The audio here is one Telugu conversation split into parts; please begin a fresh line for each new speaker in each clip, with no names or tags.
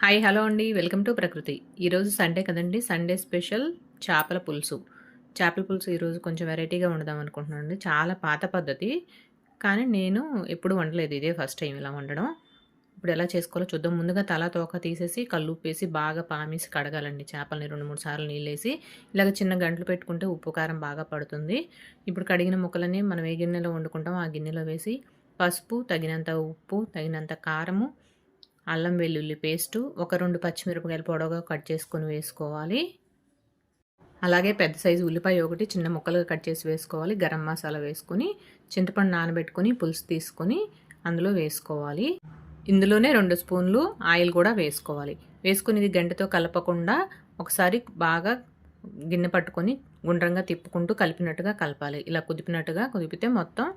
హాయ్ హలో అండి. వెల్కమ్ టు ప్రకృతి. ఈరోజు సండే కదండి. సండే స్పెషల్ చేపల పులుసు. చేపల పులుసు ఈరోజు కొంచెం వెరైటీగా వండుదాం అనుకుంటున్నానండి. చాలా పాత పద్ధతి. కానీ నేను ఎప్పుడు వండలేదు. ఇదే ఫస్ట్ టైం ఇలా వండడం. ఇప్పుడు ఎలా చేసుకోవాలో చూద్దాం. ముందుగా తల తోక తీసేసి కల్లుప్పేసి బాగా పామేసి కడగాలండి చేపల్ని 2, 3 సార్లు నీళ్ళేసి. ఇలాగ చిన్న గంటలు పెట్టుకుంటే ఉప్పు కారం బాగా పడుతుంది. ఇప్పుడు కడిగిన ముక్కలని మనం ఏ గిన్నెలో వండుకుంటామో ఆ గిన్నెలో వేసి పసుపు, తగినంత ఉప్పు, తగినంత కారము, అల్లం వెల్లుల్లి పేస్టు, ఒక 2 పచ్చిమిరపకాయలు పొడవుగా కట్ చేసుకొని వేసుకోవాలి. అలాగే పెద్ద సైజు ఉల్లిపాయ ఒకటి చిన్న ముక్కలుగా కట్ చేసి వేసుకోవాలి. గరం మసాలా వేసుకొని చింతపండు నానబెట్టుకొని పులుసు తీసుకొని అందులో వేసుకోవాలి. ఇందులోనే 2 స్పూన్లు ఆయిల్ కూడా వేసుకోవాలి. వేసుకుని ఇది గంటతో కలపకుండా ఒకసారి బాగా గిన్నె పట్టుకొని గుండ్రంగా తిప్పుకుంటూ కలిపినట్టుగా కలపాలి. ఇలా కుదిపితే మొత్తం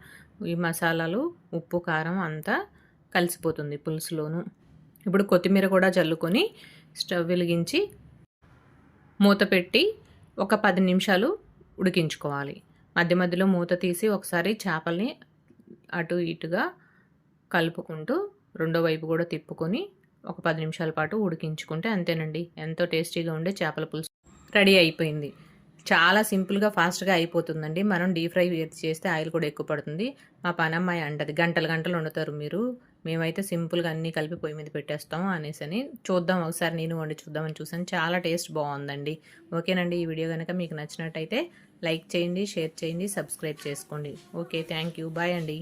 ఈ మసాలాలు, ఉప్పు, కారం అంతా కలిసిపోతుంది పులుసులోను. ఇప్పుడు కొత్తిమీర కూడా జల్లుకొని స్టవ్ వెలిగించి మూత పెట్టి ఒక 10 నిమిషాలు ఉడికించుకోవాలి. మధ్య మధ్యలో మూత తీసి ఒకసారి చేపల్ని అటు ఇటుగా కలుపుకుంటూ రెండో వైపు కూడా తిప్పుకొని ఒక 10 నిమిషాల పాటు ఉడికించుకుంటే అంతేనండి. ఎంతో టేస్టీగా ఉండే చేపల పులుసు రెడీ అయిపోయింది. చాలా సింపుల్గా ఫాస్ట్గా అయిపోతుందండి. మనం డీప్ ఫ్రై చేస్తే ఆయిల్ కూడా ఎక్కువ పడుతుంది. మా పనమ్మాయి అంటది గంటలు గంటలు వండుతారు మీరు, మేమైతే సింపుల్గా అన్నీ కలిపి పొయ్యి మీద పెట్టేస్తాము అనేసి. చూద్దాం ఒకసారి నేను వండి చూద్దామని చూసాను. చాలా టేస్ట్ బాగుందండి. ఓకేనండి. ఈ వీడియో కనుక మీకు నచ్చినట్టయితే లైక్ చేయండి, షేర్ చేయండి, సబ్స్క్రైబ్ చేసుకోండి. ఓకే, థ్యాంక్ యూ, బాయ్ అండి.